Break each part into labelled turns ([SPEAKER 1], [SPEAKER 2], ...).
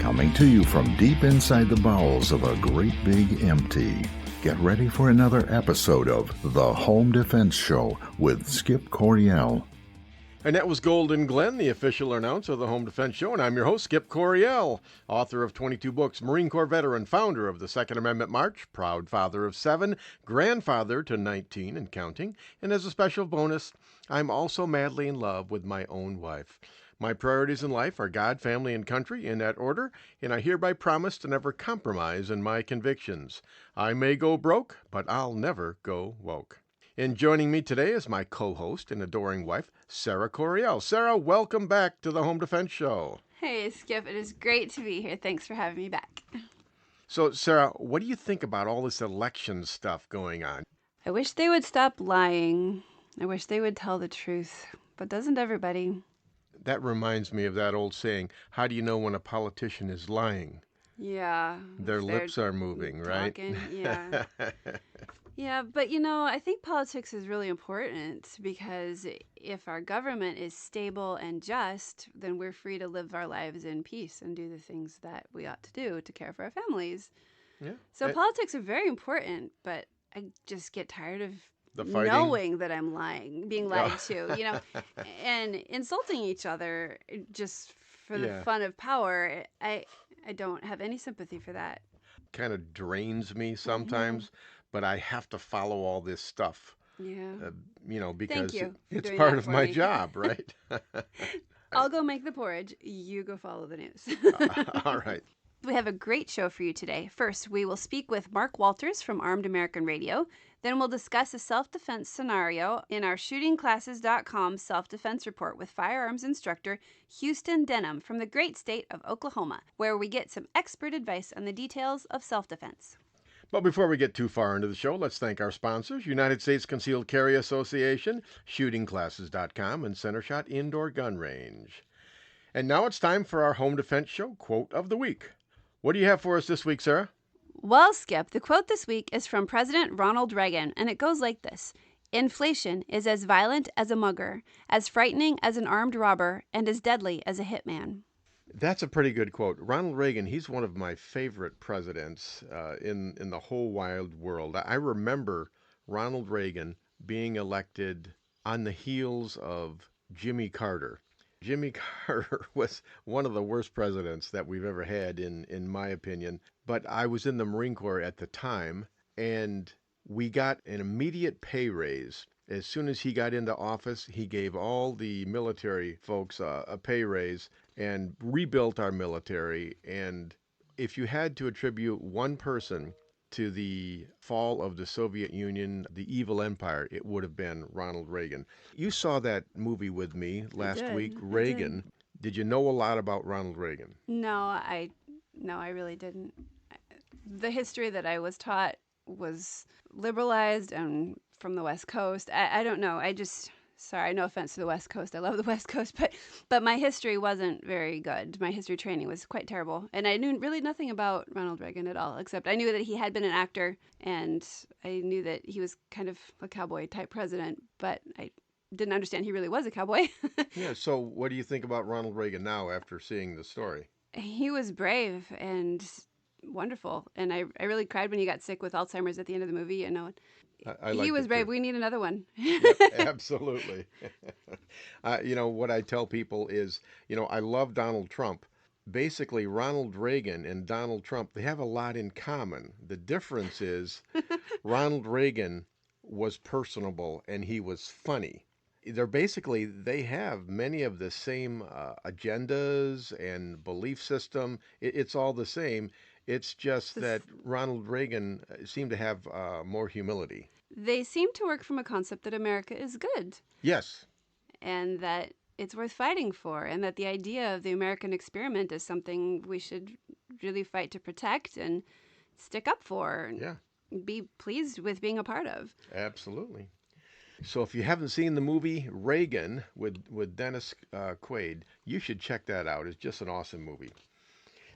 [SPEAKER 1] Coming to you from deep inside the bowels of a great big empty. Get ready for another episode of The Home Defense Show with Skip Coryell.
[SPEAKER 2] And that was Golden Glenn, the official announcer of the Home Defense Show, and I'm your host, Skip Coryell, author of 22 books, Marine Corps veteran, founder of the Second Amendment March, proud father of 7, grandfather to 19 and counting, and as a special bonus, I'm also madly in love with my own wife. My priorities in life are God, family, and country in that order, and I hereby promise to never compromise in my convictions. I may go broke, but I'll never go woke. And joining me today is my co-host and adoring wife, Sarah Coryell. Sarah, welcome back to the Home Defense Show.
[SPEAKER 3] Hey, Skip. It is great to be here. Thanks for having me back.
[SPEAKER 2] So, Sarah, what do you think about all this election stuff going on?
[SPEAKER 3] I wish they would stop lying. I wish they would tell the truth. But doesn't everybody?
[SPEAKER 2] That reminds me of that old saying, how do you know when a politician is lying?
[SPEAKER 3] Yeah.
[SPEAKER 2] Their lips are moving, right?
[SPEAKER 3] Yeah. Yeah, but I think politics is really important because if our government is stable and just, then we're free to live our lives in peace and do the things that we ought to do to care for our families.
[SPEAKER 2] Yeah.
[SPEAKER 3] So politics are very important, but I just get tired of
[SPEAKER 2] the fighting,
[SPEAKER 3] knowing that I'm lying, being lied to, and insulting each other just for the fun of power. I don't have any sympathy for that.
[SPEAKER 2] Kind of drains me sometimes. But I have to follow all this stuff, because it's part of my job, right?
[SPEAKER 3] I'll go make the porridge. You go follow the news.
[SPEAKER 2] All right.
[SPEAKER 3] We have a great show for you today. First, we will speak with Mark Walters from Armed American Radio. Then we'll discuss a self-defense scenario in our shootingclasses.com self-defense report with firearms instructor Houston Denham from the great state of Oklahoma, where we get some expert advice on the details of self-defense.
[SPEAKER 2] But before we get too far into the show, let's thank our sponsors, United States Concealed Carry Association, shootingclasses.com, and Center Shot Indoor Gun Range. And now it's time for our Home Defense Show Quote of the Week. What do you have for us this week, Sarah?
[SPEAKER 3] Well, Skip, the quote this week is from President Ronald Reagan, and it goes like this. Inflation is as violent as a mugger, as frightening as an armed robber, and as deadly as a hitman.
[SPEAKER 2] That's a pretty good quote. Ronald Reagan, he's one of my favorite presidents in the whole wide world. I remember Ronald Reagan being elected on the heels of Jimmy Carter. Jimmy Carter was one of the worst presidents that we've ever had, in my opinion. But I was in the Marine Corps at the time, and we got an immediate pay raise. As soon as he got into office, he gave all the military folks a pay raise and rebuilt our military. And if you had to attribute one person to the fall of the Soviet Union, the evil empire, it would have been Ronald Reagan. You saw that movie with me last week, Reagan. Did you know a lot about Ronald Reagan?
[SPEAKER 3] No, I really didn't. The history that I was taught was liberalized and from the West Coast. I don't know. Sorry, no offense to the West Coast. I love the West Coast, but my history wasn't very good. My history training was quite terrible. And I knew really nothing about Ronald Reagan at all, except I knew that he had been an actor, and I knew that he was kind of a cowboy-type president, but I didn't understand he really was a cowboy.
[SPEAKER 2] Yeah, so what do you think about Ronald Reagan now after seeing the story?
[SPEAKER 3] He was brave and wonderful, and I really cried when he got sick with Alzheimer's at the end of the movie. He was brave. We need another one.
[SPEAKER 2] Yep, absolutely. What I tell people is, I love Donald Trump. Basically, Ronald Reagan and Donald Trump, they have a lot in common. The difference is Ronald Reagan was personable and he was funny. They have many of the same agendas and belief system. It's all the same. It's just that Ronald Reagan seemed to have more humility.
[SPEAKER 3] They seem to work from a concept that America is good.
[SPEAKER 2] Yes.
[SPEAKER 3] And that it's worth fighting for, and that the idea of the American experiment is something we should really fight to protect and stick up for and be pleased with being a part of.
[SPEAKER 2] Absolutely. So if you haven't seen the movie Reagan with Dennis Quaid, you should check that out. It's just an awesome movie.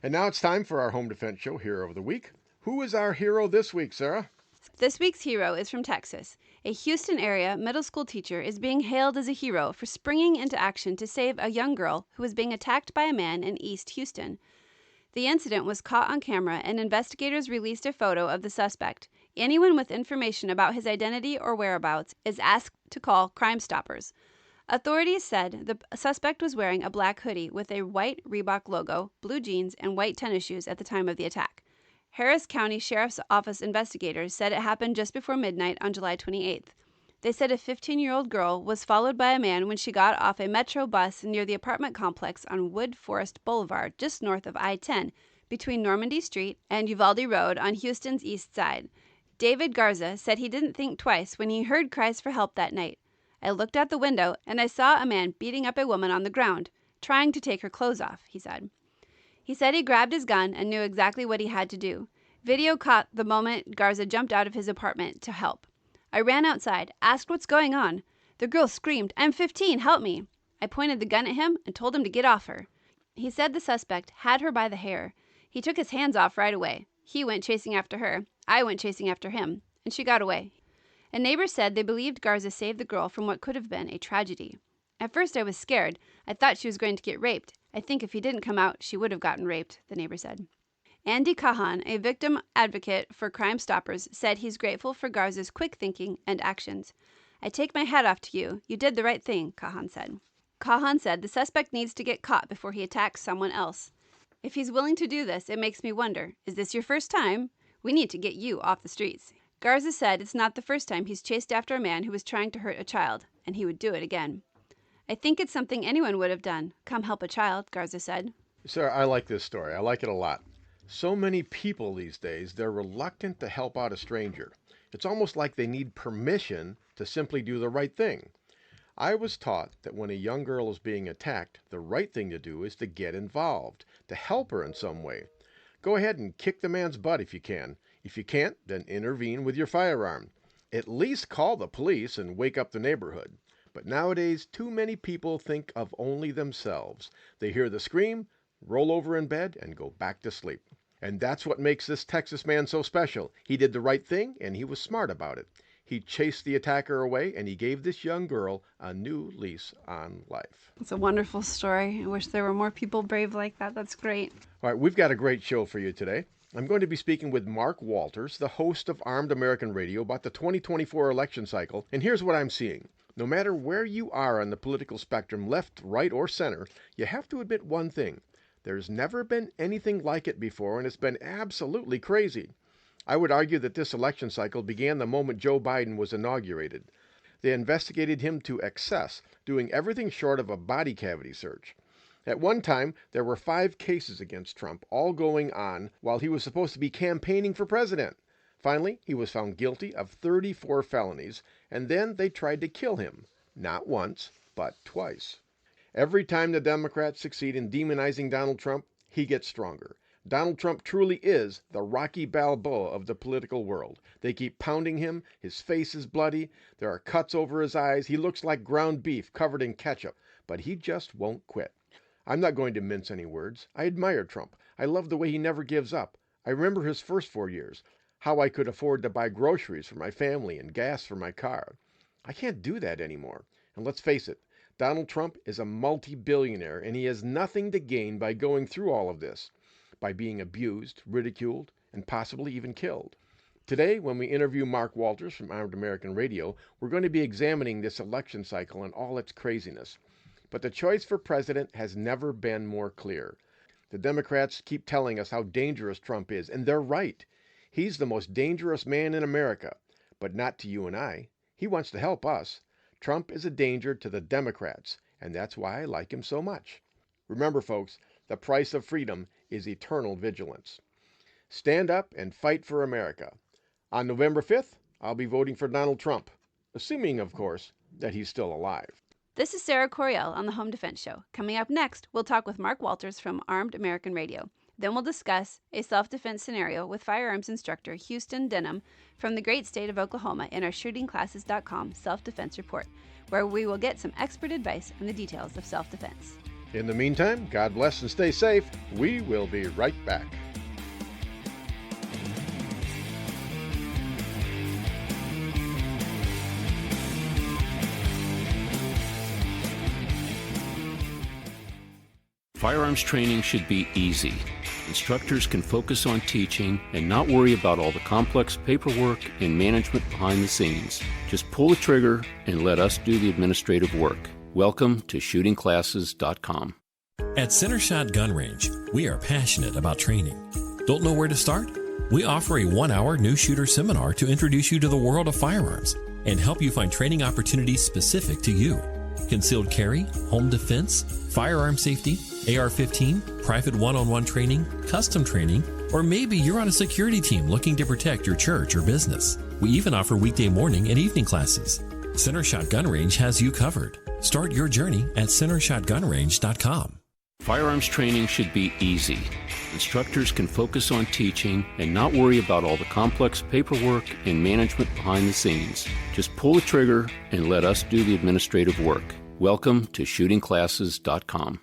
[SPEAKER 2] And now it's time for our Home Defense Show Hero of the Week. Who is our hero this week, Sarah?
[SPEAKER 3] This week's hero is from Texas. A Houston area middle school teacher is being hailed as a hero for springing into action to save a young girl who was being attacked by a man in East Houston. The incident was caught on camera, and investigators released a photo of the suspect. Anyone with information about his identity or whereabouts is asked to call Crime Stoppers. Authorities said the suspect was wearing a black hoodie with a white Reebok logo, blue jeans, and white tennis shoes at the time of the attack. Harris County Sheriff's Office investigators said it happened just before midnight on July 28th. They said a 15-year-old girl was followed by a man when she got off a Metro bus near the apartment complex on Wood Forest Boulevard, just north of I-10, between Normandy Street and Uvalde Road on Houston's east side. David Garza said he didn't think twice when he heard cries for help that night. I looked out the window and I saw a man beating up a woman on the ground, trying to take her clothes off, he said. He said he grabbed his gun and knew exactly what he had to do. Video caught the moment Garza jumped out of his apartment to help. I ran outside, asked what's going on. The girl screamed, "I'm 15, help me." I pointed the gun at him and told him to get off her. He said the suspect had her by the hair. He took his hands off right away. He went chasing after her. I went chasing after him, and she got away. A neighbor said they believed Garza saved the girl from what could have been a tragedy. At first I was scared. I thought she was going to get raped. I think if he didn't come out, she would have gotten raped, the neighbor said. Andy Cahan, a victim advocate for Crime Stoppers, said he's grateful for Garza's quick thinking and actions. "I take my hat off to you. You did the right thing," Cahan said. Cahan said the suspect needs to get caught before he attacks someone else. "If he's willing to do this, it makes me wonder, is this your first time? We need to get you off the streets." Garza said it's not the first time he's chased after a man who was trying to hurt a child, and he would do it again. "I think it's something anyone would have done. Come help a child," Garza said.
[SPEAKER 2] Sir, I like this story. I like it a lot. So many people these days, they're reluctant to help out a stranger. It's almost like they need permission to simply do the right thing. I was taught that when a young girl is being attacked, the right thing to do is to get involved, to help her in some way. Go ahead and kick the man's butt if you can. If you can't, then intervene with your firearm. At least call the police and wake up the neighborhood. But nowadays, too many people think of only themselves. They hear the scream, roll over in bed, and go back to sleep. And that's what makes this Texas man so special. He did the right thing, and he was smart about it. He chased the attacker away, and he gave this young girl a new lease on life.
[SPEAKER 3] It's a wonderful story. I wish there were more people brave like that. That's great.
[SPEAKER 2] All right, we've got a great show for you today. I'm going to be speaking with Mark Walters, the host of Armed American Radio, about the 2024 election cycle, and here's what I'm seeing. No matter where you are on the political spectrum, left, right, or center, you have to admit one thing. There's never been anything like it before, and it's been absolutely crazy. I would argue that this election cycle began the moment Joe Biden was inaugurated. They investigated him to excess, doing everything short of a body cavity search. At one time, there were 5 cases against Trump, all going on while he was supposed to be campaigning for president. Finally, he was found guilty of 34 felonies, and then they tried to kill him. Not once, but twice. Every time the Democrats succeed in demonizing Donald Trump, he gets stronger. Donald Trump truly is the Rocky Balboa of the political world. They keep pounding him. His face is bloody. There are cuts over his eyes. He looks like ground beef covered in ketchup, but he just won't quit. I'm not going to mince any words. I admire Trump. I love the way he never gives up. I remember his first 4 years, how I could afford to buy groceries for my family and gas for my car. I can't do that anymore. And let's face it, Donald Trump is a multi-billionaire, and he has nothing to gain by going through all of this, by being abused, ridiculed, and possibly even killed. Today, when we interview Mark Walters from Armed American Radio, we're going to be examining this election cycle and all its craziness. But the choice for president has never been more clear. The Democrats keep telling us how dangerous Trump is, and they're right. He's the most dangerous man in America, but not to you and I. He wants to help us. Trump is a danger to the Democrats, and that's why I like him so much. Remember, folks, the price of freedom is eternal vigilance. Stand up and fight for America. On November 5th, I'll be voting for Donald Trump, assuming, of course, that he's still alive.
[SPEAKER 3] This is Sarah Coryell on the Home Defense Show. Coming up next, we'll talk with Mark Walters from Armed American Radio. Then we'll discuss a self-defense scenario with firearms instructor Houston Denham from the great state of Oklahoma in our shootingclasses.com self-defense report, where we will get some expert advice on the details of self-defense.
[SPEAKER 2] In the meantime, God bless and stay safe. We will be right back.
[SPEAKER 4] Firearms training should be easy. Instructors can focus on teaching and not worry about all the complex paperwork and management behind the scenes. Just pull the trigger and let us do the administrative work. Welcome to shootingclasses.com.
[SPEAKER 5] At Centershot Gun Range, we are passionate about training. Don't know where to start? We offer a 1-hour new shooter seminar to introduce you to the world of firearms and help you find training opportunities specific to you. Concealed carry, home defense, firearm safety, AR-15, private one-on-one training, custom training, or maybe you're on a security team looking to protect your church or business. We even offer weekday morning and evening classes. Centershot Gun Range has you covered. Start your journey at centershotgunrange.com.
[SPEAKER 4] Firearms training should be easy. Instructors can focus on teaching and not worry about all the complex paperwork and management behind the scenes. Just pull the trigger and let us do the administrative work. Welcome to shootingclasses.com.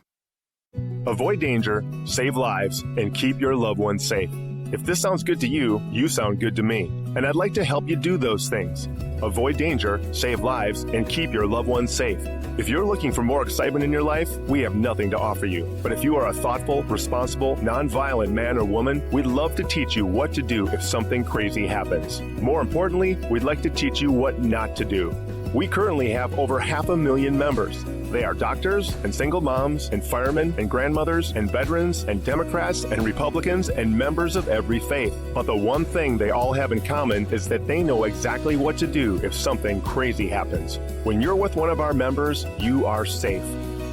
[SPEAKER 6] Avoid danger, save lives, and keep your loved ones safe. If this sounds good to you, you sound good to me, and I'd like to help you do those things. Avoid danger, save lives, and keep your loved ones safe. If you're looking for more excitement in your life, we have nothing to offer you. But if you are a thoughtful, responsible, nonviolent man or woman, we'd love to teach you what to do if something crazy happens. More importantly, we'd like to teach you what not to do. We currently have over 500,000 members. They are doctors and single moms and firemen and grandmothers and veterans and Democrats and Republicans and members of every faith. But the one thing they all have in common is that they know exactly what to do if something crazy happens. When you're with one of our members, you are safe.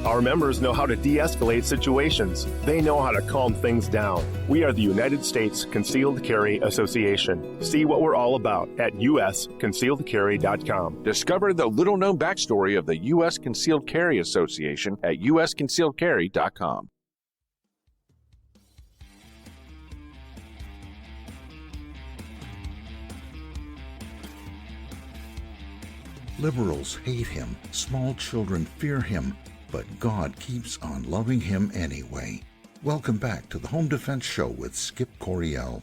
[SPEAKER 6] Our members know how to de-escalate situations. They know how to calm things down. We are the United States Concealed Carry Association. See what we're all about at usconcealedcarry.com.
[SPEAKER 7] Discover the little-known backstory of the U.S. Concealed Carry Association at usconcealedcarry.com.
[SPEAKER 1] Liberals hate him, small children fear him, but God keeps on loving him anyway. Welcome back to the Home Defense Show with Skip Coryell.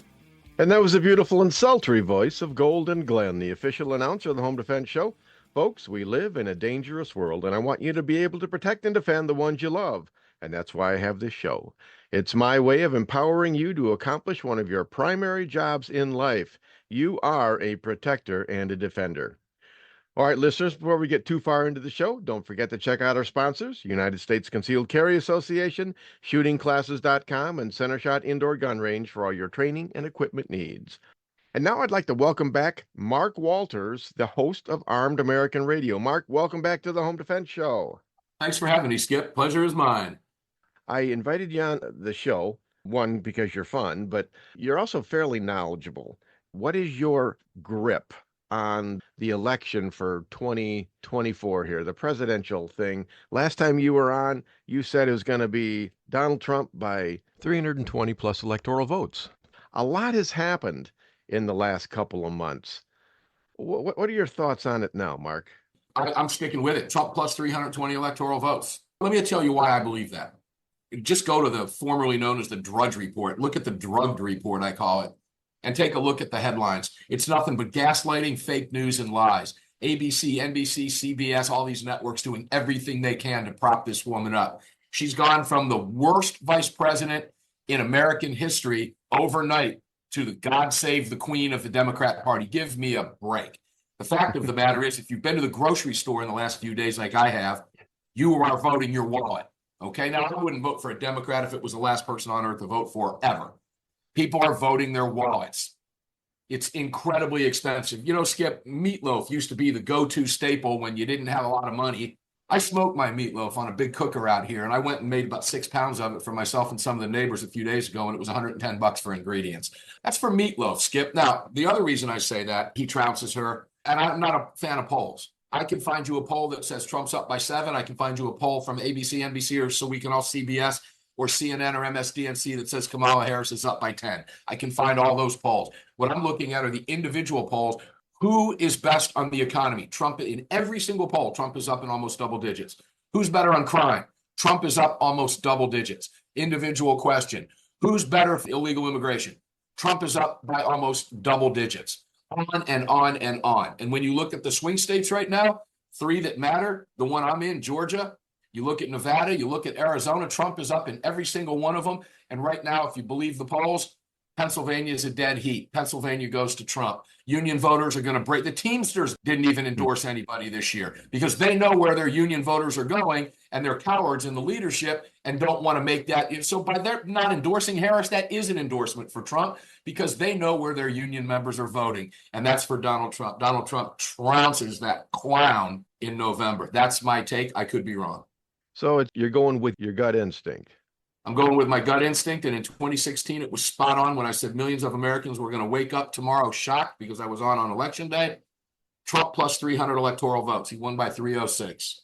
[SPEAKER 2] And that was the beautiful and sultry voice of Golden Glenn, the official announcer of the Home Defense Show. Folks, we live in a dangerous world, and I want you to be able to protect and defend the ones you love. And that's why I have this show. It's my way of empowering you to accomplish one of your primary jobs in life. You are a protector and a defender. All right, listeners, before we get too far into the show, don't forget to check out our sponsors, United States Concealed Carry Association, shootingclasses.com, and Centershot Indoor Gun Range for all your training and equipment needs. And now I'd like to welcome back Mark Walters, the host of Armed American Radio. Mark, welcome back to the Home Defense Show.
[SPEAKER 8] Thanks for having me, Skip. Pleasure is mine.
[SPEAKER 2] I invited you on the show, one, because you're fun, but you're also fairly knowledgeable. What is your grip on the election for 2024 here, the presidential thing? Last time you were on, you said it was going to be Donald Trump by 320 plus electoral votes. A lot has happened in the last couple of months. What are your thoughts on it now, Mark?
[SPEAKER 8] I'm sticking with it. Trump plus 320 electoral votes. Let me tell you why I believe that. Just go to the formerly known as the Drudge Report. Look at the drugged report, I call it, and take a look at the headlines. It's nothing but gaslighting, fake news, and lies. ABC, NBC, CBS, all these networks doing everything they can to prop this woman up. She's gone from the worst vice president in American history overnight to the God save the queen of the Democrat Party. Give me a break. The fact of the matter is, if you've been to the grocery store in the last few days like I have, you are voting your wallet. Okay? Now, I wouldn't vote for a Democrat if it was the last person on earth to vote for ever. People are voting their wallets. It's incredibly expensive. You know, Skip, meatloaf used to be the go-to staple when you didn't have a lot of money. I smoked my meatloaf on a big cooker out here, and I went and made about 6 pounds of it for myself and some of the neighbors a few days ago, and it was $110 for ingredients. That's for meatloaf, Skip. Now, the other reason I say that, he trounces her, and I'm not a fan of polls. I can find you a poll that says Trump's up by 7. I can find you a poll from ABC, NBC, or So We Can All CBS, or CNN or MSDNC that says Kamala Harris is up by 10. I can find all those polls. What I'm looking at are the individual polls. Who is best on the economy? Trump, in every single poll, Trump is up in almost double digits. Who's better on crime? Trump is up almost double digits. Individual question. Who's better for illegal immigration? Trump is up by almost double digits. On and on and on. And when you look at the swing states right now, 3 that matter, the one I'm in, Georgia, You look at Nevada, you look at Arizona, Trump is up in every single one of them. And right now, if you believe the polls, Pennsylvania is a dead heat. Pennsylvania goes to Trump. Union voters are going to break. The Teamsters didn't even endorse anybody this year because they know where their union voters are going, and they're cowards in the leadership and don't want to make that. So by their not endorsing Harris, that is an endorsement for Trump because they know where their union members are voting, and that's for Donald Trump. Donald Trump trounces that clown in November. That's my take. I could be wrong.
[SPEAKER 2] So you're going with your gut instinct.
[SPEAKER 8] I'm going with my gut instinct, and in 2016, it was spot on when I said millions of Americans were going to wake up tomorrow shocked because I was on election day. Trump plus 300 electoral votes. He won by 306.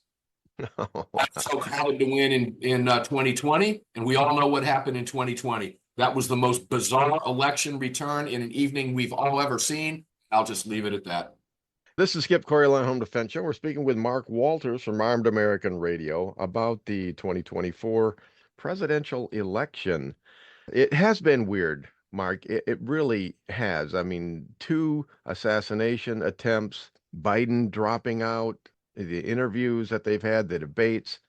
[SPEAKER 8] So happened to win in 2020, and we all know what happened in 2020. That was the most bizarre election return in an evening we've all ever seen. I'll just leave it at that.
[SPEAKER 2] This is Skip Coryell on Home Defense Show. We're speaking with Mark Walters from Armed American Radio about the 2024 presidential election. It has been weird, Mark. It really has. I mean, 2 assassination attempts, Biden dropping out, the interviews that they've had, the debates.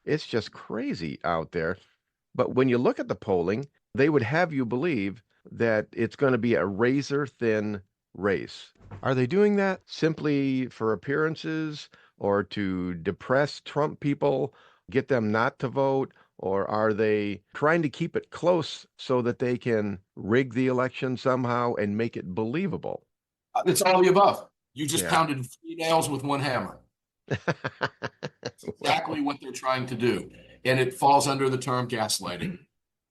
[SPEAKER 2] It's just crazy out there. But when you look at the polling, they would have you believe that it's going to be a razor-thin race. Are they doing that simply for appearances or to depress Trump people, get them not to vote? Or are they trying to keep it close so that they can rig the election somehow and make it believable?
[SPEAKER 8] It's all the above. You just pounded 3 nails with one hammer. That's exactly what they're trying to do. And it falls under the term gaslighting.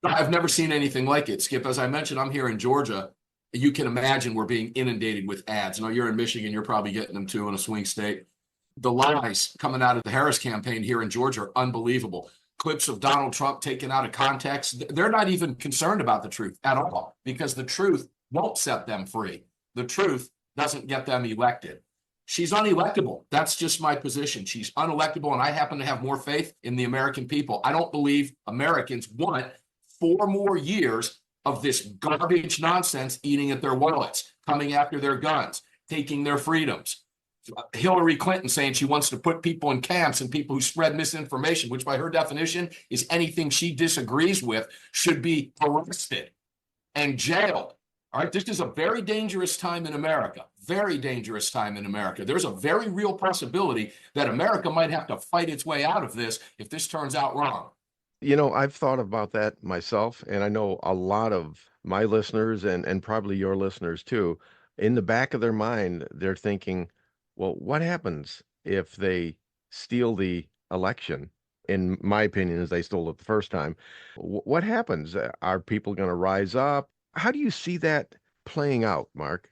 [SPEAKER 8] I've never seen anything like it, Skip. As I mentioned, I'm here in Georgia. You can imagine we're being inundated with ads. Now, you're in Michigan. You're probably getting them too in a swing state. The lies coming out of the Harris campaign here in Georgia are unbelievable. Clips of Donald Trump taken out of context. They're not even concerned about the truth at all because the truth won't set them free. The truth doesn't get them elected. She's unelectable. That's just my position. She's unelectable, and I happen to have more faith in the American people. I don't believe Americans want 4 more years of this garbage nonsense eating at their wallets, coming after their guns, taking their freedoms. Hillary Clinton saying she wants to put people in camps, and people who spread misinformation, which by her definition is anything she disagrees with, should be arrested and jailed. All right, this is a very dangerous time in America. Very dangerous time in America. There's a very real possibility that America might have to fight its way out of this if this turns out wrong.
[SPEAKER 2] You know, I've thought about that myself, and I know a lot of my listeners and probably your listeners too. In the back of their mind, they're thinking, well, what happens if they steal the election? In my opinion, as they stole it the first time. What happens? Are people going to rise up? How do you see that playing out, Mark?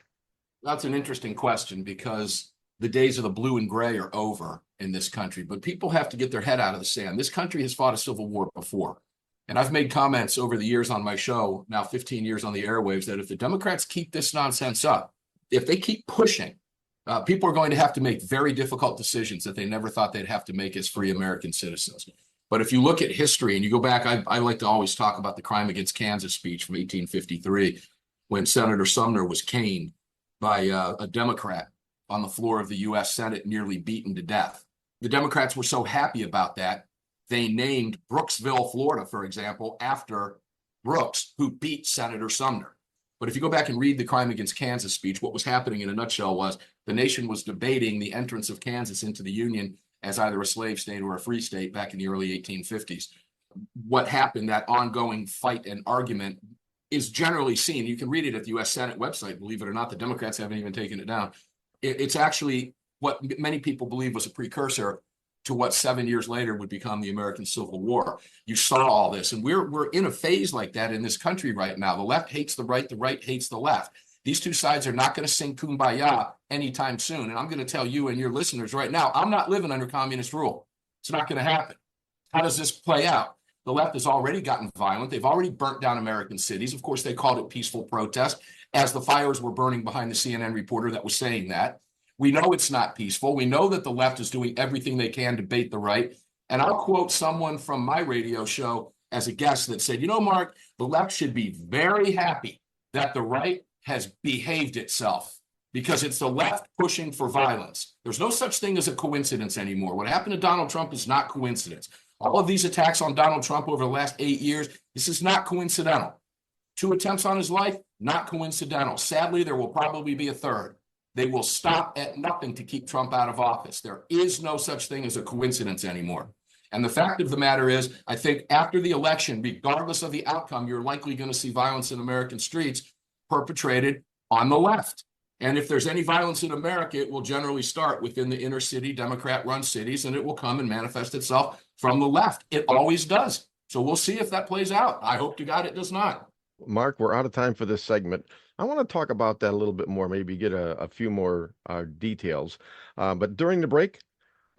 [SPEAKER 8] That's an interesting question because the days of the blue and gray are over in this country, but people have to get their head out of the sand. This country has fought a civil war before. And I've made comments over the years on my show, now 15 years on the airwaves, that if the Democrats keep this nonsense up, if they keep pushing, people are going to have to make very difficult decisions that they never thought they'd have to make as free American citizens. But if you look at history and you go back, I like to always talk about the crime against Kansas speech from 1853, when Senator Sumner was caned by a Democrat on the floor of the U.S. Senate, nearly beaten to death. The Democrats were so happy about that, they named Brooksville, Florida, for example, after Brooks, who beat Senator Sumner. But if you go back and read the crime against Kansas speech, what was happening in a nutshell was the nation was debating the entrance of Kansas into the Union as either a slave state or a free state back in the early 1850s. What happened, that ongoing fight and argument, is generally seen. You can read it at the U.S. Senate website, believe it or not. The Democrats haven't even taken it down. It's actually what many people believe was a precursor to what 7 years later would become the American Civil War. You saw all this, and we're in a phase like that in this country right now. The left hates the right hates the left. These two sides are not going to sing kumbaya anytime soon. And I'm going to tell you and your listeners right now, I'm not living under communist rule. It's not going to happen. How does this play out? The left has already gotten violent. They've already burnt down American cities. Of course, they called it peaceful protest as the fires were burning behind the CNN reporter that was saying that. We know it's not peaceful. We know that the left is doing everything they can to bait the right. And I'll quote someone from my radio show as a guest that said, you know, Mark, the left should be very happy that the right has behaved itself because it's the left pushing for violence. There's no such thing as a coincidence anymore. What happened to Donald Trump is not coincidence. All of these attacks on Donald Trump over the last 8 years, this is not coincidental. 2 attempts on his life, not coincidental. Sadly, there will probably be a third. They will stop at nothing to keep Trump out of office. There is no such thing as a coincidence anymore. And the fact of the matter is, I think after the election, regardless of the outcome, you're likely going to see violence in American streets perpetrated on the left. And if there's any violence in America, it will generally start within the inner city, Democrat-run cities, and it will come and manifest itself from the left. It always does. So we'll see if that plays out. I hope to God it does not.
[SPEAKER 2] Mark, we're out of time for this segment. I want to talk about that a little bit more, maybe get a few more details. But during the break,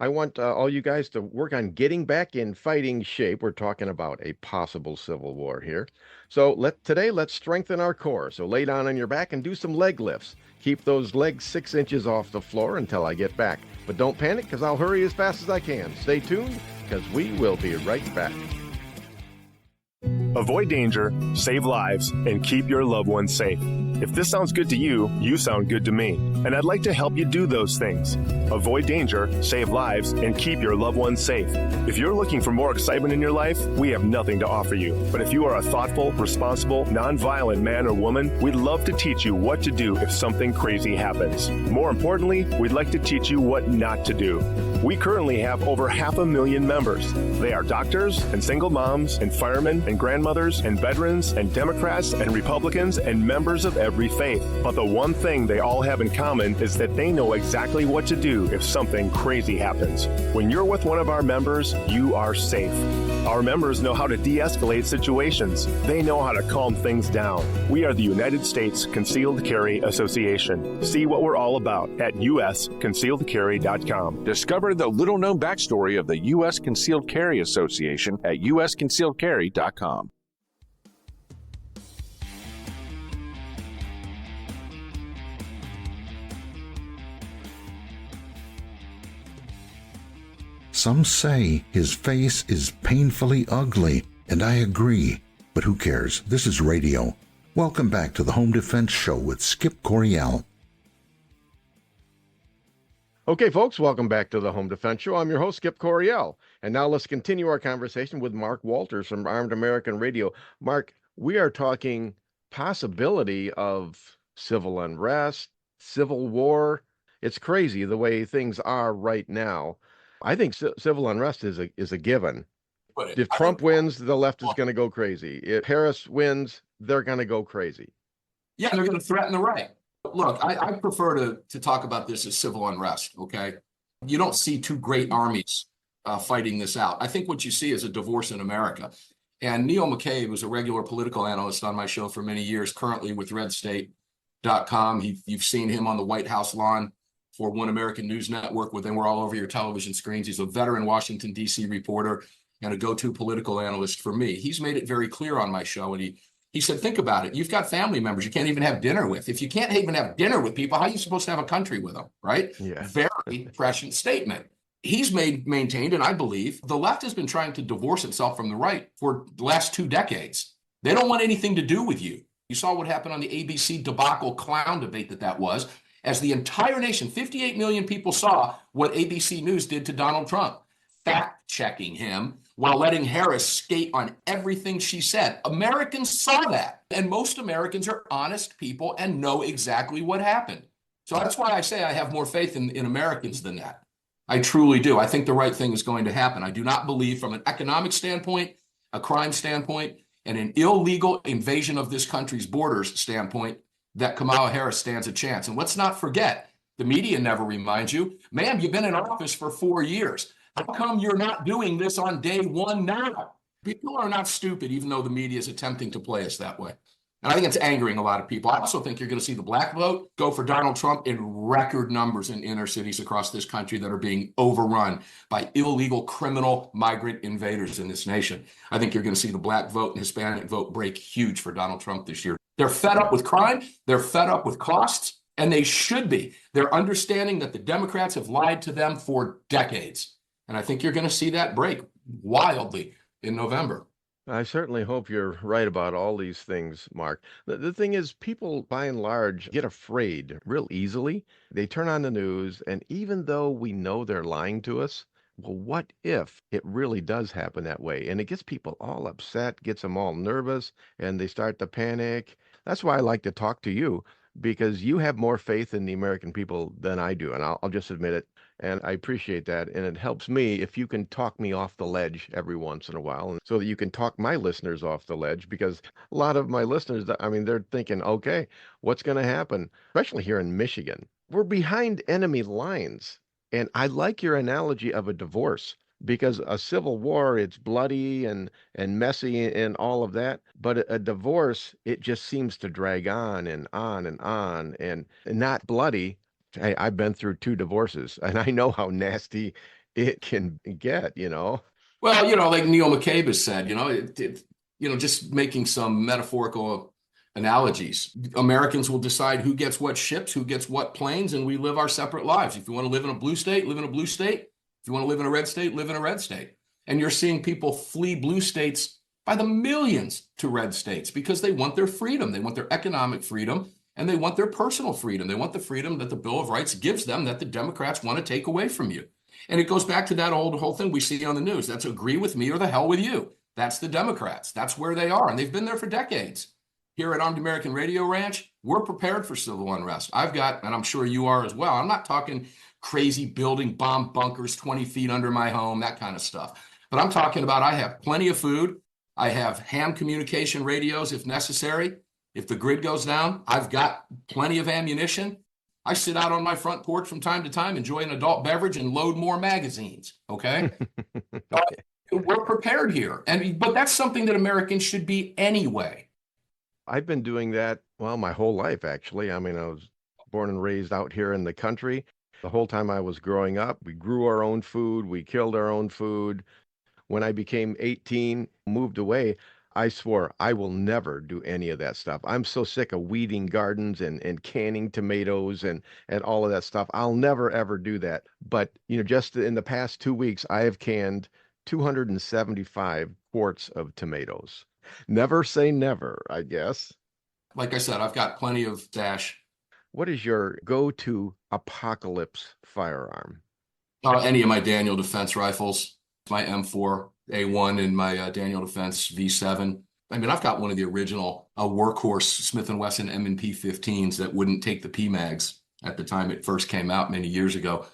[SPEAKER 2] I want all you guys to work on getting back in fighting shape. We're talking about a possible civil war here. So today, let's strengthen our core. So lay down on your back and do some leg lifts. Keep those legs 6 inches off the floor until I get back. But don't panic, because I'll hurry as fast as I can. Stay tuned, because we will be right back.
[SPEAKER 6] Avoid danger, save lives, and keep your loved ones safe. If this sounds good to you, you sound good to me. And I'd like to help you do those things. Avoid danger, save lives, and keep your loved ones safe. If you're looking for more excitement in your life, we have nothing to offer you. But if you are a thoughtful, responsible, nonviolent man or woman, we'd love to teach you what to do if something crazy happens. More importantly, we'd like to teach you what not to do. We currently have over 500,000 members. They are doctors and single moms and firemen and grandmothers and veterans and Democrats and Republicans and members of every faith. But the one thing they all have in common is that they know exactly what to do if something crazy happens. When you're with one of our members, you are safe. Our members know how to de-escalate situations. They know how to calm things down. We are the United States Concealed Carry Association. See what we're all about at usconcealedcarry.com.
[SPEAKER 7] Discover the little-known backstory of the U.S. Concealed Carry Association at usconcealedcarry.com.
[SPEAKER 1] Some say his face is painfully ugly, and I agree. But who cares? This is radio. Welcome back to the Home Defense Show with Skip Coryell.
[SPEAKER 2] Okay, folks, welcome back to the Home Defense Show. I'm your host, Skip Coryell. And now let's continue our conversation with Mark Walters from Armed American Radio. Mark, we are talking possibility of civil unrest, civil war. It's crazy the way things are right now. I think civil unrest is a given. If Trump wins, the left is going to go crazy. If Harris wins, they're going to go crazy.
[SPEAKER 8] Yeah, they're going to threaten the right. Look, I prefer to talk about this as civil unrest, okay? You don't see two great armies fighting this out. I think what you see is a divorce in America. And Neil McCabe was a regular political analyst on my show for many years, currently with redstate.com. You've seen him on the White House lawn for One American News Network, where they were all over your television screens. He's a veteran Washington, D.C. reporter and a go-to political analyst for me. He's made it very clear on my show, and he said, think about it. You've got family members you can't even have dinner with. If you can't even have dinner with people, how are you supposed to have a country with them, right?
[SPEAKER 2] Yeah.
[SPEAKER 8] Very prescient statement. He's maintained, and I believe, the left has been trying to divorce itself from the right for the last 2 decades. They don't want anything to do with you. You saw what happened on the ABC debacle clown debate that was, as the entire nation, 58 million people saw what ABC News did to Donald Trump, fact-checking him while letting Harris skate on everything she said. Americans saw that, and most Americans are honest people and know exactly what happened. So that's why I say I have more faith in Americans than that. I truly do. I think the right thing is going to happen. I do not believe from an economic standpoint, a crime standpoint, and an illegal invasion of this country's borders standpoint that Kamala Harris stands a chance. And let's not forget, the media never reminds you, ma'am, you've been in office for 4 years. How come you're not doing this on day one now? People are not stupid, even though the media is attempting to play us that way. And I think it's angering a lot of people. I also think you're going to see the black vote go for Donald Trump in record numbers in inner cities across this country that are being overrun by illegal criminal migrant invaders in this nation. I think you're going to see the black vote and Hispanic vote break huge for Donald Trump this year. They're fed up with crime. They're fed up with costs, and they should be. They're understanding that the Democrats have lied to them for decades. And I think you're going to see that break wildly in November.
[SPEAKER 2] I certainly hope you're right about all these things, Mark. The thing is, people by and large get afraid real easily. They turn on the news, and even though we know they're lying to us, well, what if it really does happen that way? And it gets people all upset, gets them all nervous, and they start to panic. That's why I like to talk to you, because you have more faith in the American people than I do, and I'll just admit it. And I appreciate that. And it helps me if you can talk me off the ledge every once in a while, and so that you can talk my listeners off the ledge, because a lot of my listeners, I mean, they're thinking, okay, what's going to happen? Especially here in Michigan. We're behind enemy lines. And I like your analogy of a divorce, because a civil war, it's bloody and messy and all of that. But a divorce, it just seems to drag on and on and on and not bloody. Hey, I've been through two divorces, and I know how nasty it can get, you know?
[SPEAKER 8] Well, like Neil McCabe has said, just making some metaphorical analogies. Americans will decide who gets what ships, who gets what planes, and we live our separate lives. If you want to live in a blue state, live in a blue state. If you want to live in a red state, live in a red state. And you're seeing people flee blue states by the millions to red states because they want their freedom. They want their economic freedom, and they want their personal freedom. They want the freedom that the Bill of Rights gives them that the Democrats want to take away from you. And it goes back to that whole thing we see on the news. That's agree with me or the hell with you. That's the Democrats. That's where they are. And they've been there for decades. Here at Armed American Radio Ranch, we're prepared for civil unrest. I've got, and I'm sure you are as well, I'm not talking crazy building bomb bunkers 20 feet under my home, that kind of stuff. But I'm talking about I have plenty of food. I have ham communication radios if necessary. If the grid goes down, I've got plenty of ammunition. I sit out on my front porch from time to time, enjoy an adult beverage, and load more magazines. Okay, we're prepared here, but that's something that Americans should be anyway.
[SPEAKER 2] I've been doing that, well, my whole life, actually. I mean, I was born and raised out here in the country. The whole time I was growing up, we grew our own food, we killed our own food. When I became 18, moved away, I swore I will never do any of that stuff. I'm so sick of weeding gardens and canning tomatoes and all of that stuff. I'll never ever do that. But, just in the past 2 weeks, I have canned 275 quarts of tomatoes. Never say never, I guess.
[SPEAKER 8] Like I said, I've got plenty of stash.
[SPEAKER 2] What is your go-to apocalypse firearm?
[SPEAKER 8] Any of my Daniel Defense rifles, my M4A1 and my Daniel Defense V7. I mean, I've got one of the original workhorse Smith & Wesson M&P 15s that wouldn't take the PMags at the time it first came out many years ago.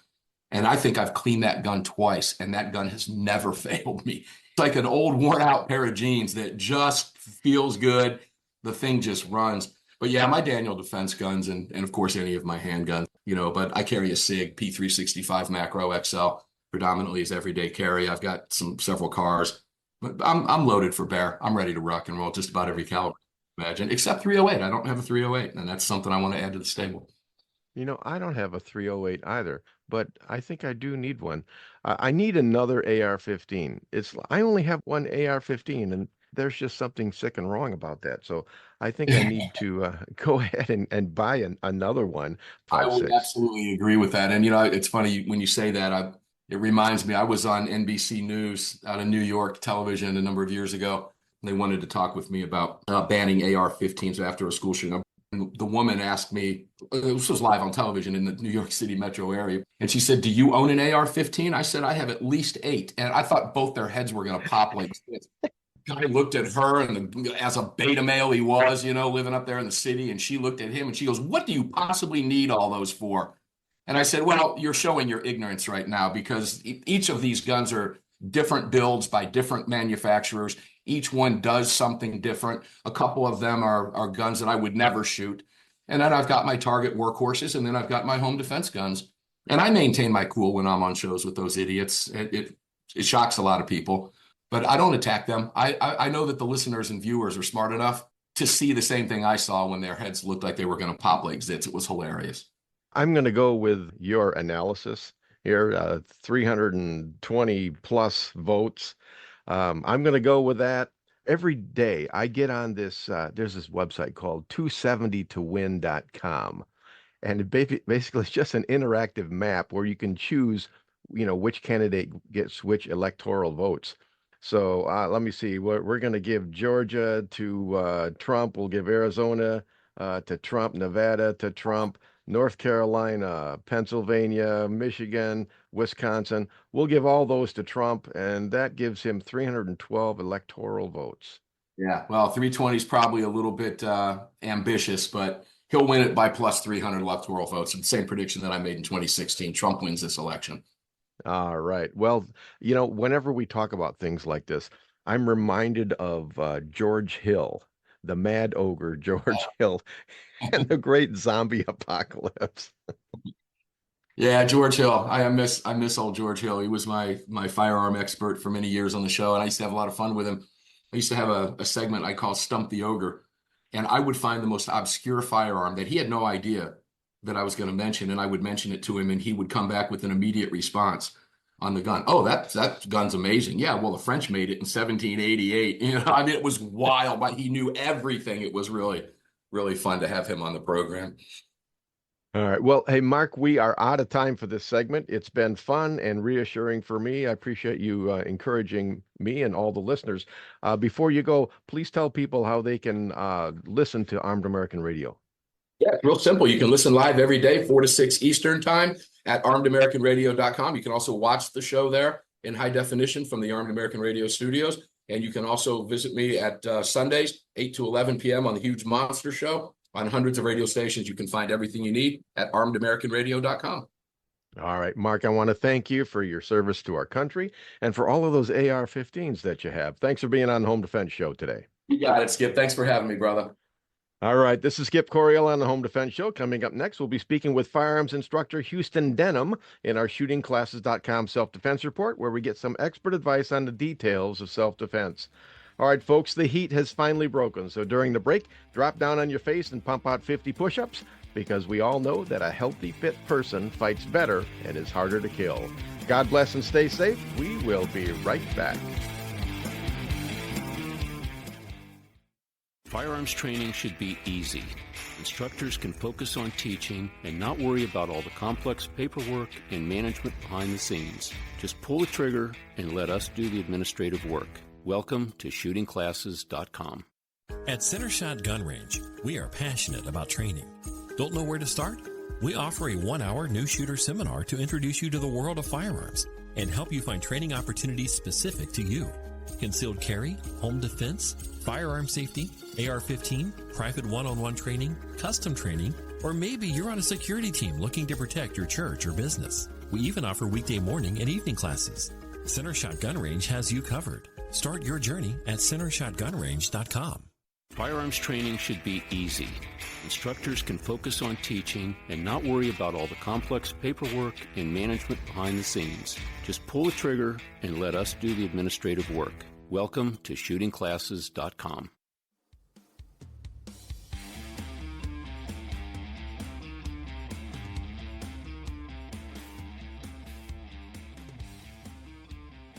[SPEAKER 8] And I think I've cleaned that gun twice, and that gun has never failed me. It's like an old worn out pair of jeans that just feels good. The thing just runs. But yeah, my Daniel Defense guns and of course any of my handguns, but I carry a SIG P365 Macro XL predominantly as everyday carry. I've got several cars. But I'm loaded for bear. I'm ready to rock and roll just about every caliber, imagine, except 308. I don't have a 308, and that's something I want to add to the stable.
[SPEAKER 2] I don't have a 308 either, but I think I do need one. I need another AR-15. I only have one AR-15, and there's just something sick and wrong about that. So I think I need to go ahead and buy another one.
[SPEAKER 8] I would absolutely agree with that. And, it's funny when you say that. It reminds me, I was on NBC News out of New York television a number of years ago. And they wanted to talk with me about banning AR-15s after a school shooting. And the woman asked me, this was live on television in the New York City metro area. And she said, do you own an AR-15? I said, I have at least 8. And I thought both their heads were going to pop like this. Guy looked at her, and as a beta male he was, living up there in the city. And she looked at him and she goes, what do you possibly need all those for? And I said, well, you're showing your ignorance right now, because each of these guns are different builds by different manufacturers. Each one does something different. A couple of them are guns that I would never shoot. And then I've got my target workhorses, and then I've got my home defense guns. And I maintain my cool when I'm on shows with those idiots. It shocks a lot of people, but I don't attack them. I know that the listeners and viewers are smart enough to see the same thing I saw when their heads looked like they were going to pop like zits. It was hilarious.
[SPEAKER 2] I'm going to go with your analysis here, 320 plus votes. I'm going to go with that. Every day I get on this, there's this website called 270towin.com. And it basically it's just an interactive map where you can choose, which candidate gets which electoral votes. So let me see. We're going to give Georgia to Trump. We'll give Arizona to Trump, Nevada to Trump, North Carolina, Pennsylvania, Michigan, Wisconsin. We'll give all those to Trump, and that gives him 312 electoral votes.
[SPEAKER 8] Yeah, well, 320 is probably a little bit ambitious, but he'll win it by plus 300 electoral votes. And the same prediction that I made in 2016. Trump wins this election.
[SPEAKER 2] All right. Well, whenever we talk about things like this, I'm reminded of George Hill, the mad ogre George Hill, and the great zombie apocalypse.
[SPEAKER 8] Yeah, George Hill. I miss old George Hill. He was my firearm expert for many years on the show, and I used to have a lot of fun with him. I used to have a segment I call Stump the Ogre, and I would find the most obscure firearm that he had no idea that I was going to mention, and I would mention it to him, and he would come back with an immediate response on the gun. Oh, that gun's amazing. Yeah, well, the French made it in 1788. I mean, it was wild, but he knew everything. It was really, really fun to have him on the program.
[SPEAKER 2] All right. Well, hey, Mark, we are out of time for this segment. It's been fun and reassuring for me. I appreciate you encouraging me and all the listeners. Before you go, please tell people how they can listen to Armed American Radio.
[SPEAKER 8] Yeah, it's real simple. You can listen live every day, 4 to 6 Eastern time at armedamericanradio.com. You can also watch the show there in high definition from the Armed American Radio studios. And you can also visit me at Sundays, 8 to 11 p.m. on the Huge Monster Show. On hundreds of radio stations, you can find everything you need at armedamericanradio.com.
[SPEAKER 2] All right, Mark, I want to thank you for your service to our country and for all of those AR-15s that you have. Thanks for being on the Home Defense Show today.
[SPEAKER 8] You got it, Skip. Thanks for having me, brother.
[SPEAKER 2] All right, this is Skip Coryell on the Home Defense Show. Coming up next, we'll be speaking with firearms instructor Houston Denham in our shootingclasses.com self-defense report, where we get some expert advice on the details of self-defense. All right, folks, the heat has finally broken. So during the break, drop down on your face and pump out 50 push-ups, because we all know that a healthy, fit person fights better and is harder to kill. God bless and stay safe. We will be right back.
[SPEAKER 4] Firearms training should be easy. Instructors can focus on teaching and not worry about all the complex paperwork and management behind the scenes. Just pull the trigger and let us do the administrative work. Welcome to shootingclasses.com.
[SPEAKER 5] At Center Shot Gun Range, we are passionate about training. Don't know where to start? We offer a 1-hour new shooter seminar to introduce you to the world of firearms and help you find training opportunities specific to you. Concealed carry, home defense, firearm safety, AR-15, private one-on-one training, custom training, or maybe you're on a security team looking to protect your church or business. We even offer weekday morning and evening classes. Center Shot Gun Range has you covered. Start your journey at centershotgunrange.com.
[SPEAKER 4] Firearms training should be easy. Instructors can focus on teaching and not worry about all the complex paperwork and management behind the scenes. Just pull the trigger and let us do the administrative work. Welcome to shootingclasses.com.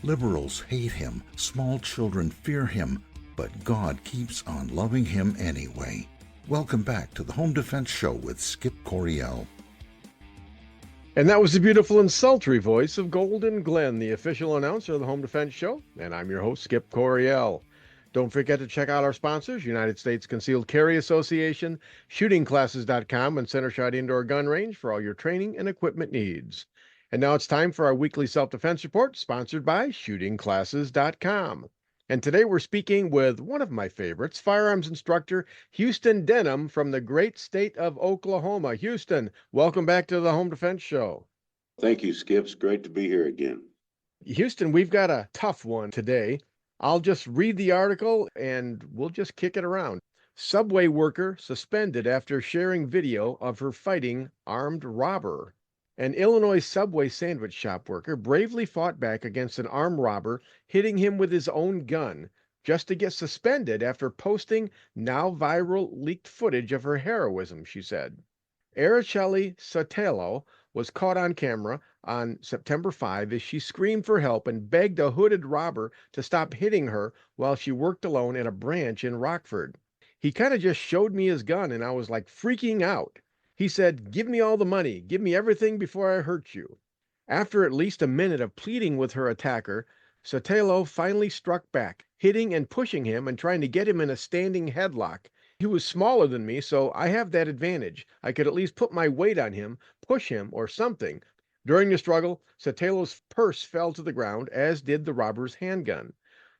[SPEAKER 1] Liberals hate him, small children fear him, but God keeps on loving him anyway. Welcome back to the Home Defense Show with Skip Coryell.
[SPEAKER 2] And that was the beautiful and sultry voice of Golden Glenn, the official announcer of the Home Defense Show. And I'm your host, Skip Coryell. Don't forget to check out our sponsors, United States Concealed Carry Association, shootingclasses.com, and Center Shot Indoor Gun Range for all your training and equipment needs. And now it's time for our weekly self-defense report, sponsored by shootingclasses.com. And today we're speaking with one of my favorites, firearms instructor Houston Denham from the great state of Oklahoma. Houston, welcome back to the Home Defense Show.
[SPEAKER 9] Thank you, Skip. It's great to be here again.
[SPEAKER 2] Houston, we've got a tough one today. I'll just read the article and we'll just kick it around. Subway worker suspended after sharing video of her fighting armed robber. An Illinois Subway sandwich shop worker bravely fought back against an armed robber, hitting him with his own gun, just to get suspended after posting now viral leaked footage of her heroism, she said. Araceli Sotelo was caught on camera on September 5 as she screamed for help and begged a hooded robber to stop hitting her while she worked alone at a branch in Rockford. He kind of just showed me his gun and I was like freaking out. He said, "Give me all the money. Give me everything before I hurt you." After at least a minute of pleading with her attacker, Sotelo finally struck back, hitting and pushing him and trying to get him in a standing headlock. He was smaller than me, so I have that advantage. I could at least put my weight on him, push him, or something. During the struggle, Sotelo's purse fell to the ground, as did the robber's handgun.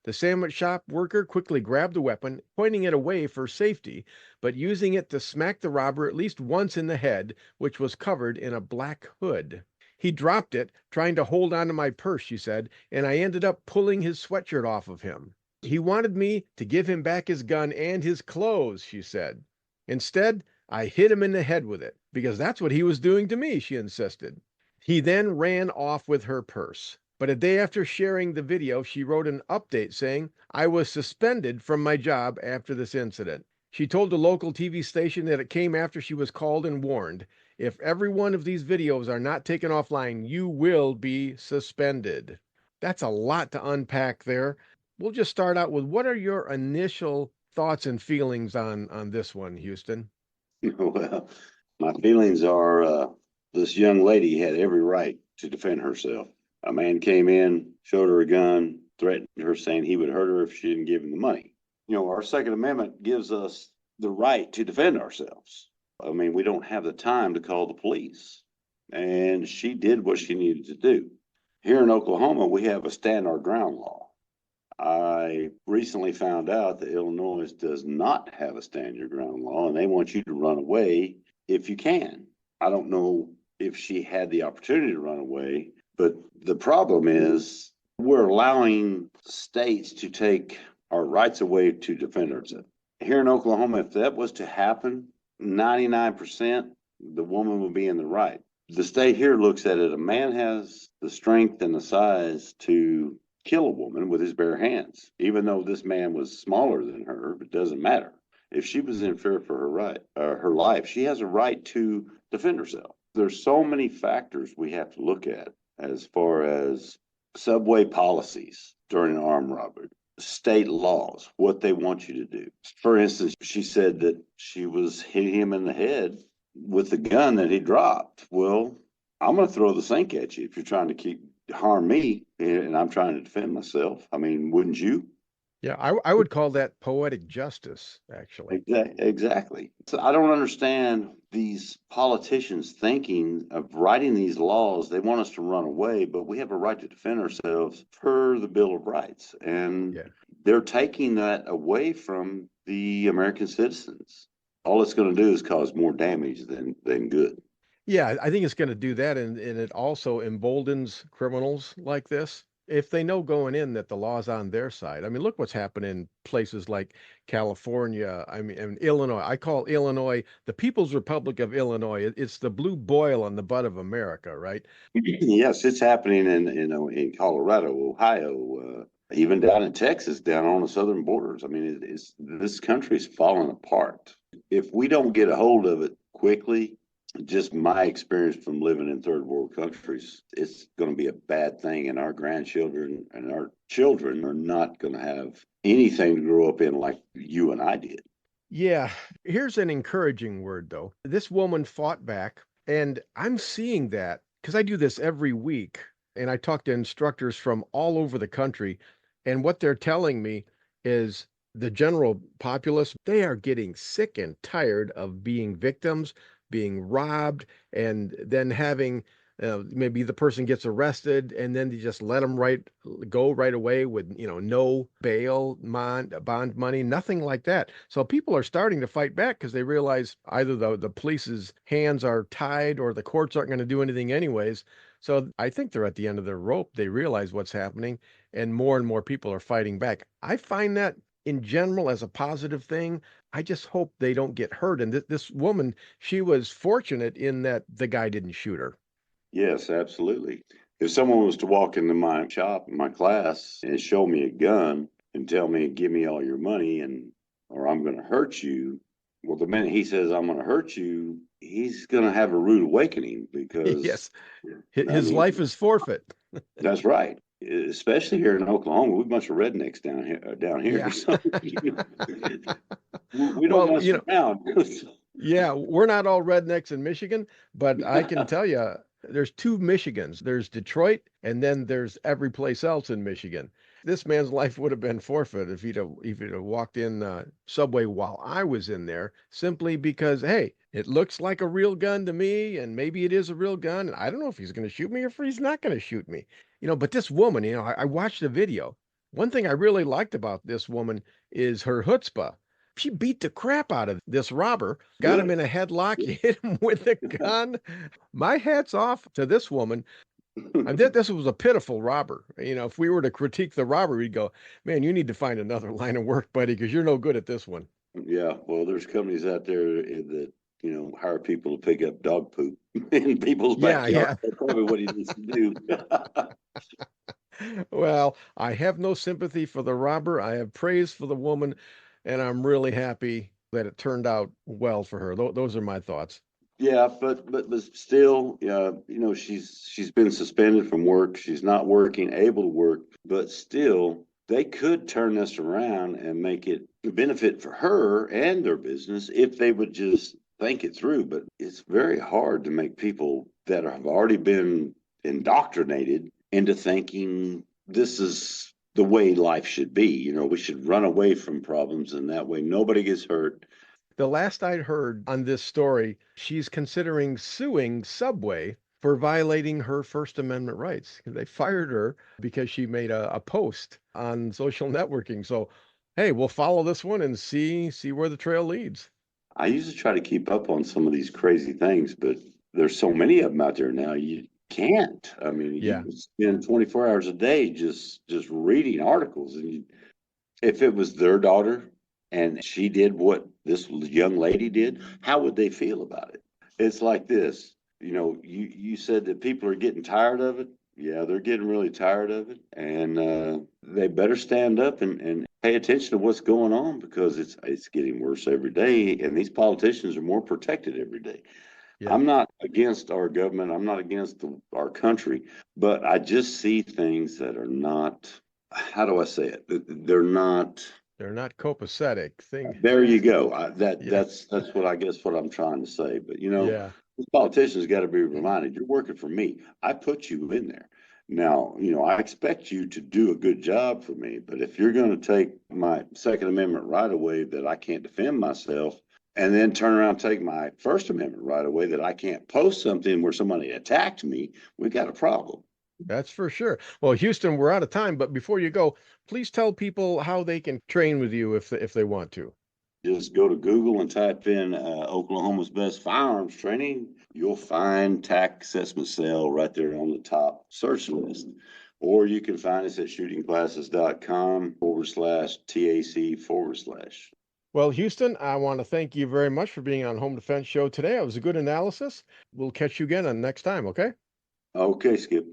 [SPEAKER 2] The sandwich shop worker quickly grabbed the weapon, pointing it away for safety, but using it to smack the robber at least once in the head, which was covered in a black hood. He dropped it, trying to hold on to my purse, she said, and I ended up pulling his sweatshirt off of him. He wanted me to give him back his gun and his clothes, she said. Instead, I hit him in the head with it, because that's what he was doing to me, she insisted. He then ran off with her purse. But a day after sharing the video, she wrote an update saying, I was suspended from my job after this incident. She told the local TV station that it came after she was called and warned, if every one of these videos are not taken offline, you will be suspended. That's a lot to unpack there. We'll just start out with, what are your initial thoughts and feelings on this one, Houston?
[SPEAKER 9] Well, my feelings are this young lady had every right to defend herself. A man came in, showed her a gun, threatened her, saying he would hurt her if she didn't give him the money. Our Second Amendment gives us the right to defend ourselves. I mean, we don't have the time to call the police. And she did what she needed to do. Here in Oklahoma, we have a stand our ground law. I recently found out that Illinois does not have a stand your ground law, and they want you to run away if you can. I don't know if she had the opportunity to run away. But the problem is we're allowing states to take our rights away to defend ourselves. Here in Oklahoma, if that was to happen, 99%, the woman would be in the right. The state here looks at it, a man has the strength and the size to kill a woman with his bare hands. Even though this man was smaller than her, it doesn't matter. If she was in fear for her life, she has a right to defend herself. There's so many factors we have to look at as far as subway policies during an armed robbery, state laws, what they want you to do. For instance, she said that she was hitting him in the head with the gun that he dropped. Well, I'm going to throw the sink at you if you're trying to harm me and I'm trying to defend myself. I mean, wouldn't you?
[SPEAKER 2] Yeah, I would call that poetic justice, actually.
[SPEAKER 9] Exactly. So I don't understand these politicians thinking of writing these laws. They want us to run away, but we have a right to defend ourselves per the Bill of Rights. And they're taking that away from the American citizens. All it's going to do is cause more damage than good.
[SPEAKER 2] Yeah, I think it's going to do that. And it also emboldens criminals like this. If they know going in that the law's on their side. I mean, look what's happened in places like California. I mean, and Illinois. I call Illinois the People's Republic of Illinois. It's the blue boil on the butt of America, right?
[SPEAKER 9] Yes, it's happening in Colorado, Ohio, even down in Texas, down on the southern borders. I mean, this country's falling apart. If we don't get a hold of it quickly, just my experience from living in third world countries, it's going to be a bad thing, and our grandchildren and our children are not going to have anything to grow up in like you and I did.
[SPEAKER 2] Yeah, here's an encouraging word, though. This woman fought back, and I'm seeing that because I do this every week, and I talk to instructors from all over the country, and what they're telling me is the general populace, they are getting sick and tired of being victims, being robbed, and then having maybe the person gets arrested and then they just let them go right away with no bail, bond money, nothing like that. So people are starting to fight back because they realize either the police's hands are tied or the courts aren't going to do anything anyways. So I think they're at the end of their rope. They realize what's happening, and more people are fighting back. I find that in general as a positive thing. I just hope they don't get hurt. And this woman, she was fortunate in that the guy didn't shoot her.
[SPEAKER 9] Yes, absolutely. If someone was to walk into my shop, my class, and show me a gun and tell me, give me all your money or I'm going to hurt you. Well, the minute he says, I'm going to hurt you, he's going to have a rude awakening because
[SPEAKER 2] yes, his life is forfeit.
[SPEAKER 9] That's right. Especially here in Oklahoma, we're a bunch of rednecks down here.
[SPEAKER 2] Yeah.
[SPEAKER 9] So, we don't mess around.
[SPEAKER 2] Yeah, we're not all rednecks in Michigan, but I can tell you, There's two Michigans. There's Detroit, and then there's every place else in Michigan. This man's life would have been forfeit if he'd have walked in Subway while I was in there, simply because, hey, it looks like a real gun to me, and maybe it is a real gun. And I don't know if he's going to shoot me or if he's not going to shoot me. But this woman, I watched the video. One thing I really liked about this woman is her chutzpah. She beat the crap out of this robber, got him in a headlock, hit him with a gun. My hat's off to this woman. This was a pitiful robber. If we were to critique the robber, we'd go, man, you need to find another line of work, buddy, because you're no good at this one.
[SPEAKER 9] Yeah, well, there's companies out there that, hire people to pick up dog poop in people's backyard.
[SPEAKER 2] Yeah.
[SPEAKER 9] That's probably what he needs to do.
[SPEAKER 2] Well, I have no sympathy for the robber. I have praise for the woman, and I'm really happy that it turned out well for her. Those are my thoughts.
[SPEAKER 9] Yeah, but still, she's been suspended from work. She's not able to work, but still, they could turn this around and make it a benefit for her and their business if they would just think it through. But it's very hard to make people that have already been indoctrinated into thinking this is the way life should be. We should run away from problems, and that way nobody gets hurt.
[SPEAKER 2] The last I'd heard on this story, she's considering suing Subway for violating her First Amendment rights. They fired her because she made a post on social networking. So, hey, we'll follow this one and see where the trail leads.
[SPEAKER 9] I usually try to keep up on some of these crazy things, but there's so many of them out there now. You can't. I mean, you can spend 24 hours a day just reading articles. And if it was their daughter and she did what this young lady did, how would they feel about it? It's like this. You said that people are getting tired of it. Yeah, they're getting really tired of it. And they better stand up and pay attention to what's going on, because it's getting worse every day. And these politicians are more protected every day. Yeah. I'm not against our government. I'm not against our country. But I just see things that are not, how do I say it? They're not
[SPEAKER 2] copacetic things.
[SPEAKER 9] There you go. That's what I guess what I'm trying to say. But these politicians got to be reminded, you're working for me. I put you in there. Now, I expect you to do a good job for me. But if you're going to take my Second Amendment right away that I can't defend myself, and then turn around and take my First Amendment right away that I can't post something where somebody attacked me, we got a problem.
[SPEAKER 2] That's for sure. Well, Houston, we're out of time, but before you go, please tell people how they can train with you if they want to.
[SPEAKER 9] Just go to Google and type in Oklahoma's Best Firearms Training. You'll find TAC Assessment Cell right there on the top search list. Or you can find us at shootingclasses.com/TAC/.
[SPEAKER 2] Well, Houston, I want to thank you very much for being on Home Defense Show today. It was a good analysis. We'll catch you again on next time, okay?
[SPEAKER 9] Okay, Skip.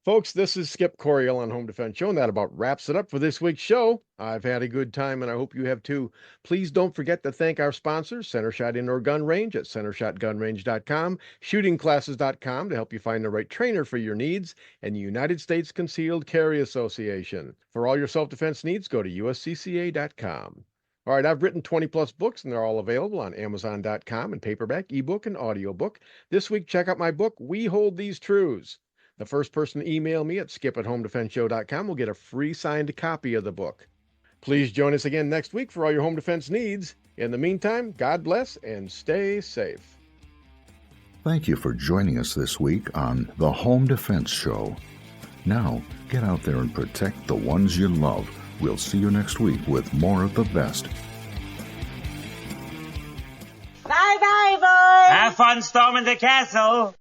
[SPEAKER 2] Folks, this is Skip Coryell on Home Defense Show, and that about wraps it up for this week's show. I've had a good time, and I hope you have too. Please don't forget to thank our sponsors, Center Shot Indoor Gun Range at centershotgunrange.com, shootingclasses.com to help you find the right trainer for your needs, and the United States Concealed Carry Association. For all your self-defense needs, go to uscca.com. All right, I've written 20-plus books, and they're all available on Amazon.com in paperback, ebook, and audiobook. This week, check out my book, We Hold These Truths. The first person to email me at skip@homedefenseshow.com will get a free signed copy of the book. Please join us again next week for all your home defense needs. In the meantime, God bless and stay safe.
[SPEAKER 1] Thank you for joining us this week on The Home Defense Show. Now, get out there and protect the ones you love. We'll see you next week with more of the best.
[SPEAKER 10] Bye-bye, boys! Have fun storming the castle!